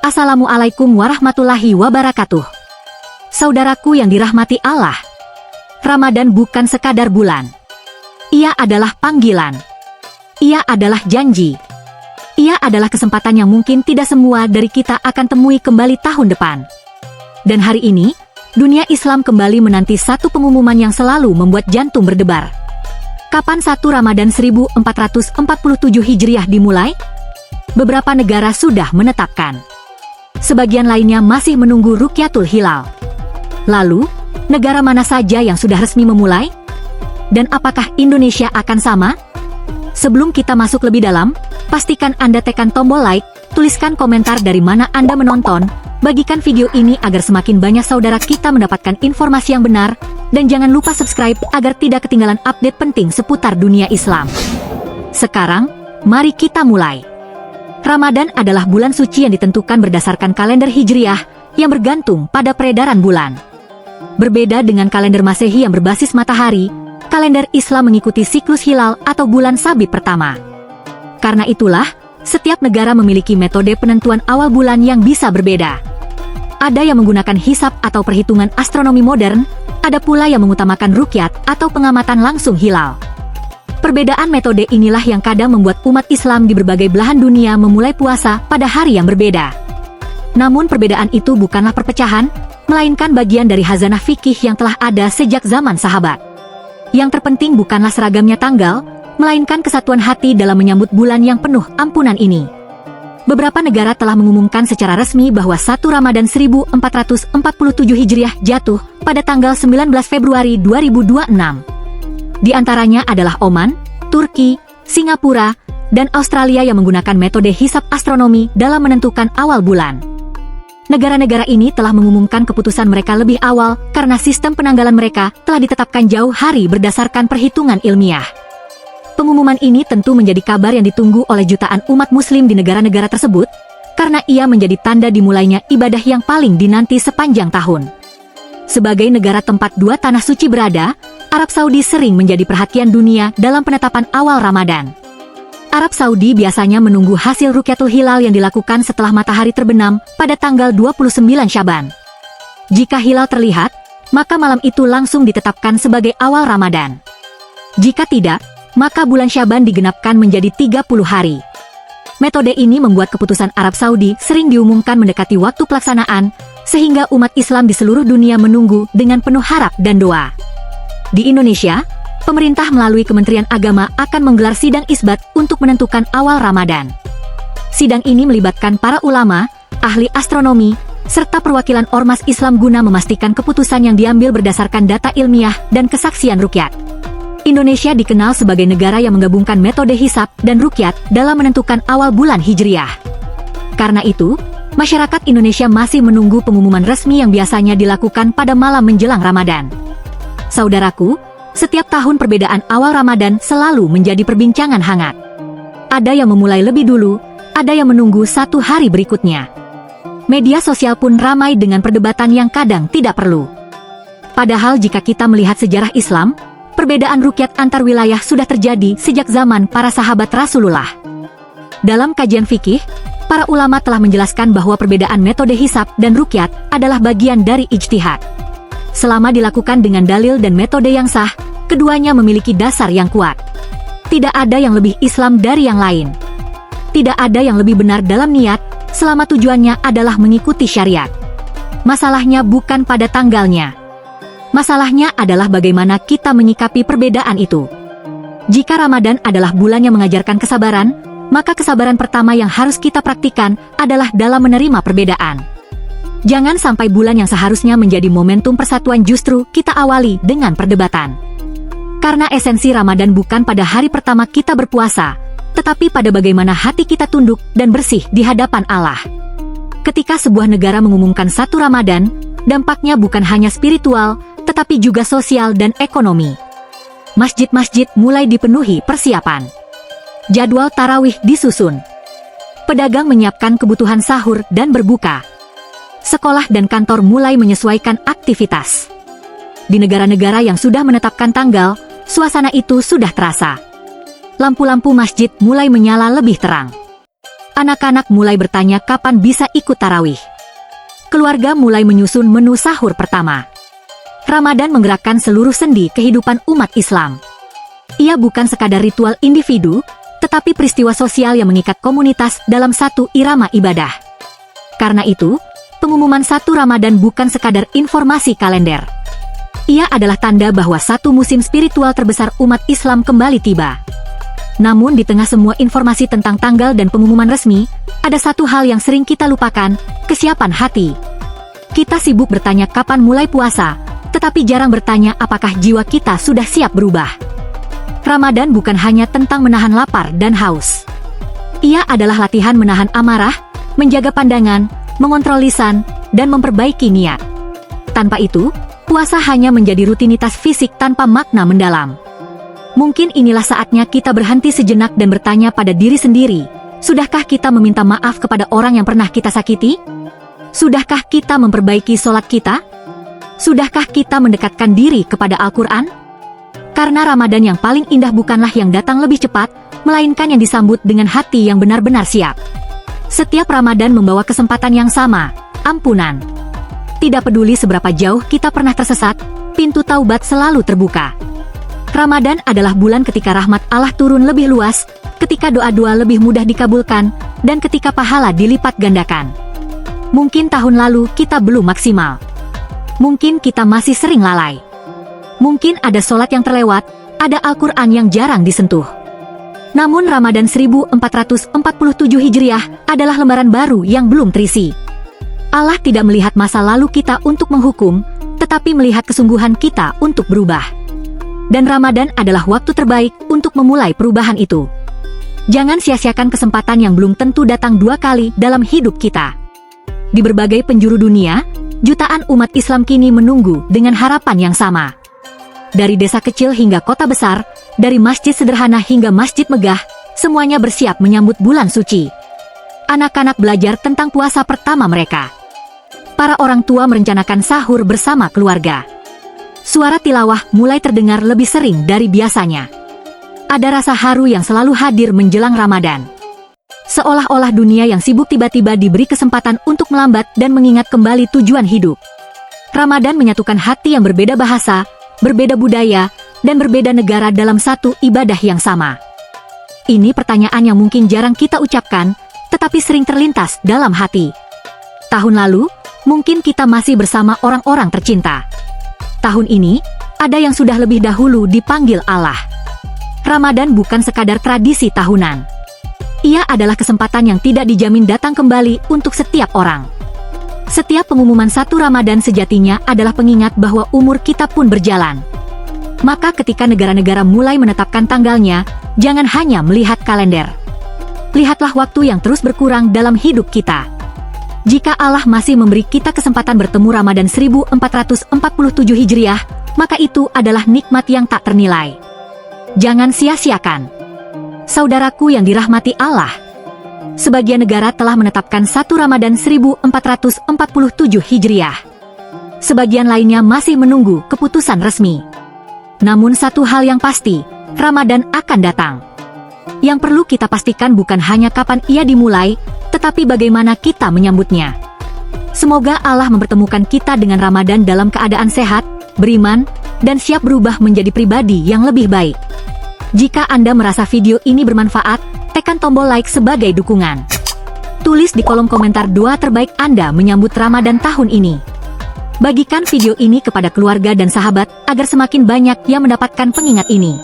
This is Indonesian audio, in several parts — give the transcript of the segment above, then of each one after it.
Assalamualaikum warahmatullahi wabarakatuh. Saudaraku yang dirahmati Allah, Ramadan bukan sekadar bulan. Ia adalah panggilan. Ia adalah janji. Ia adalah kesempatan yang mungkin tidak semua dari kita akan temui kembali tahun depan. Dan hari ini, dunia Islam kembali menanti satu pengumuman yang selalu membuat jantung berdebar. Kapan 1 Ramadan 1447 Hijriah dimulai? Beberapa negara sudah menetapkan. Sebagian lainnya masih menunggu Rukyatul Hilal. Lalu, negara mana saja yang sudah resmi memulai? Dan apakah Indonesia akan sama? Sebelum kita masuk lebih dalam, pastikan Anda tekan tombol like, tuliskan komentar dari mana Anda menonton, bagikan video ini agar semakin banyak saudara kita mendapatkan informasi yang benar, dan jangan lupa subscribe agar tidak ketinggalan update penting seputar dunia Islam. Sekarang, mari kita mulai. Ramadan adalah bulan suci yang ditentukan berdasarkan kalender Hijriah yang bergantung pada peredaran bulan. Berbeda dengan kalender Masehi yang berbasis matahari, kalender Islam mengikuti siklus hilal atau bulan sabit pertama. Karena itulah, setiap negara memiliki metode penentuan awal bulan yang bisa berbeda. Ada yang menggunakan hisab atau perhitungan astronomi modern, ada pula yang mengutamakan rukyat atau pengamatan langsung hilal. Perbedaan metode inilah yang kadang membuat umat Islam di berbagai belahan dunia memulai puasa pada hari yang berbeda. Namun perbedaan itu bukanlah perpecahan, melainkan bagian dari hazanah fikih yang telah ada sejak zaman sahabat. Yang terpenting bukanlah seragamnya tanggal, melainkan kesatuan hati dalam menyambut bulan yang penuh ampunan ini. Beberapa negara telah mengumumkan secara resmi bahwa 1 Ramadan 1447 Hijriah jatuh pada tanggal 19 Februari 2026. Di antaranya adalah Oman, Turki, Singapura, dan Australia yang menggunakan metode hisab astronomi dalam menentukan awal bulan. Negara-negara ini telah mengumumkan keputusan mereka lebih awal karena sistem penanggalan mereka telah ditetapkan jauh hari berdasarkan perhitungan ilmiah. Pengumuman ini tentu menjadi kabar yang ditunggu oleh jutaan umat muslim di negara-negara tersebut, karena ia menjadi tanda dimulainya ibadah yang paling dinanti sepanjang tahun. Sebagai negara tempat dua tanah suci berada, Arab Saudi sering menjadi perhatian dunia dalam penetapan awal Ramadan. Arab Saudi biasanya menunggu hasil Rukyatul Hilal yang dilakukan setelah matahari terbenam pada tanggal 29 Syaban. Jika hilal terlihat, maka malam itu langsung ditetapkan sebagai awal Ramadan. Jika tidak, maka bulan Syaban digenapkan menjadi 30 hari. Metode ini membuat keputusan Arab Saudi sering diumumkan mendekati waktu pelaksanaan, sehingga umat Islam di seluruh dunia menunggu dengan penuh harap dan doa. Di Indonesia, pemerintah melalui Kementerian Agama akan menggelar sidang isbat untuk menentukan awal Ramadan. Sidang ini melibatkan para ulama, ahli astronomi, serta perwakilan ormas Islam guna memastikan keputusan yang diambil berdasarkan data ilmiah dan kesaksian rukyat. Indonesia dikenal sebagai negara yang menggabungkan metode hisab dan rukyat dalam menentukan awal bulan Hijriah. Karena itu, masyarakat Indonesia masih menunggu pengumuman resmi yang biasanya dilakukan pada malam menjelang Ramadan. Saudaraku, setiap tahun perbedaan awal Ramadan selalu menjadi perbincangan hangat. Ada yang memulai lebih dulu, ada yang menunggu satu hari berikutnya. Media sosial pun ramai dengan perdebatan yang kadang tidak perlu. Padahal jika kita melihat sejarah Islam, perbedaan rukyat antar wilayah sudah terjadi sejak zaman para sahabat Rasulullah. Dalam kajian fikih, para ulama telah menjelaskan bahwa perbedaan metode hisab dan rukyat adalah bagian dari ijtihad. Selama dilakukan dengan dalil dan metode yang sah, keduanya memiliki dasar yang kuat. Tidak ada yang lebih Islam dari yang lain. Tidak ada yang lebih benar dalam niat, selama tujuannya adalah mengikuti syariat. Masalahnya bukan pada tanggalnya. Masalahnya adalah bagaimana kita menyikapi perbedaan itu. Jika Ramadan adalah bulan yang mengajarkan kesabaran, maka kesabaran pertama yang harus kita praktikan adalah dalam menerima perbedaan. Jangan sampai bulan yang seharusnya menjadi momentum persatuan justru kita awali dengan perdebatan. Karena esensi Ramadan bukan pada hari pertama kita berpuasa, tetapi pada bagaimana hati kita tunduk dan bersih di hadapan Allah. Ketika sebuah negara mengumumkan 1 Ramadan, dampaknya bukan hanya spiritual, tetapi juga sosial dan ekonomi. Masjid-masjid mulai dipenuhi persiapan. Jadwal tarawih disusun. Pedagang menyiapkan kebutuhan sahur dan berbuka. Sekolah dan kantor mulai menyesuaikan aktivitas. Di negara-negara yang sudah menetapkan tanggal, suasana itu sudah terasa. Lampu-lampu masjid mulai menyala lebih terang. Anak-anak mulai bertanya kapan bisa ikut tarawih. Keluarga mulai menyusun menu sahur pertama. Ramadan menggerakkan seluruh sendi kehidupan umat Islam. Ia bukan sekadar ritual individu, tetapi peristiwa sosial yang mengikat komunitas dalam satu irama ibadah. Karena itu, pengumuman 1 Ramadan bukan sekadar informasi kalender. Ia adalah tanda bahwa satu musim spiritual terbesar umat Islam kembali tiba. Namun di tengah semua informasi tentang tanggal dan pengumuman resmi, ada satu hal yang sering kita lupakan, kesiapan hati. Kita sibuk bertanya kapan mulai puasa, tetapi jarang bertanya apakah jiwa kita sudah siap berubah. Ramadan bukan hanya tentang menahan lapar dan haus. Ia adalah latihan menahan amarah, menjaga pandangan, mengontrol lisan, dan memperbaiki niat. Tanpa itu, puasa hanya menjadi rutinitas fisik tanpa makna mendalam. Mungkin inilah saatnya kita berhenti sejenak dan bertanya pada diri sendiri, sudahkah kita meminta maaf kepada orang yang pernah kita sakiti? Sudahkah kita memperbaiki sholat kita? Sudahkah kita mendekatkan diri kepada Al-Quran? Karena Ramadan yang paling indah bukanlah yang datang lebih cepat, melainkan yang disambut dengan hati yang benar-benar siap. Setiap Ramadan membawa kesempatan yang sama, ampunan. Tidak peduli seberapa jauh kita pernah tersesat, pintu taubat selalu terbuka. Ramadan adalah bulan ketika rahmat Allah turun lebih luas, ketika doa-doa lebih mudah dikabulkan, dan ketika pahala dilipat gandakan. Mungkin tahun lalu kita belum maksimal. Mungkin kita masih sering lalai. Mungkin ada sholat yang terlewat, ada Al-Quran yang jarang disentuh. Namun Ramadan 1447 Hijriah adalah lembaran baru yang belum terisi. Allah tidak melihat masa lalu kita untuk menghukum, tetapi melihat kesungguhan kita untuk berubah. Dan Ramadan adalah waktu terbaik untuk memulai perubahan itu. Jangan sia-siakan kesempatan yang belum tentu datang 2 kali dalam hidup kita. Di berbagai penjuru dunia, jutaan umat Islam kini menunggu dengan harapan yang sama. Dari desa kecil hingga kota besar, dari masjid sederhana hingga masjid megah, semuanya bersiap menyambut bulan suci. Anak-anak belajar tentang puasa pertama mereka. Para orang tua merencanakan sahur bersama keluarga. Suara tilawah mulai terdengar lebih sering dari biasanya. Ada rasa haru yang selalu hadir menjelang Ramadan. Seolah-olah dunia yang sibuk tiba-tiba diberi kesempatan untuk melambat dan mengingat kembali tujuan hidup. Ramadan menyatukan hati yang berbeda bahasa, berbeda budaya, dan berbeda negara dalam satu ibadah yang sama. Ini pertanyaan yang mungkin jarang kita ucapkan, tetapi sering terlintas dalam hati. Tahun lalu, mungkin kita masih bersama orang-orang tercinta. Tahun ini, ada yang sudah lebih dahulu dipanggil Allah. Ramadan bukan sekadar tradisi tahunan. Ia adalah kesempatan yang tidak dijamin datang kembali untuk setiap orang. Setiap pengumuman 1 Ramadan sejatinya adalah pengingat bahwa umur kita pun berjalan. Maka ketika negara-negara mulai menetapkan tanggalnya, jangan hanya melihat kalender. Lihatlah waktu yang terus berkurang dalam hidup kita. Jika Allah masih memberi kita kesempatan bertemu Ramadan 1447 Hijriah, maka itu adalah nikmat yang tak ternilai. Jangan sia-siakan. Saudaraku yang dirahmati Allah, sebagian negara telah menetapkan 1 Ramadan 1447 Hijriah. Sebagian lainnya masih menunggu keputusan resmi. Namun satu hal yang pasti, Ramadan akan datang. Yang perlu kita pastikan bukan hanya kapan ia dimulai, tetapi bagaimana kita menyambutnya. Semoga Allah mempertemukan kita dengan Ramadan dalam keadaan sehat, beriman, dan siap berubah menjadi pribadi yang lebih baik. Jika Anda merasa video ini bermanfaat, tekan tombol like sebagai dukungan. Tulis di kolom komentar doa terbaik Anda menyambut Ramadan tahun ini. Bagikan video ini kepada keluarga dan sahabat agar semakin banyak yang mendapatkan pengingat ini.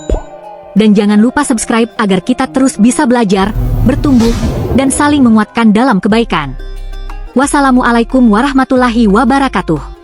Dan jangan lupa subscribe agar kita terus bisa belajar, bertumbuh, dan saling menguatkan dalam kebaikan. Wassalamualaikum warahmatullahi wabarakatuh.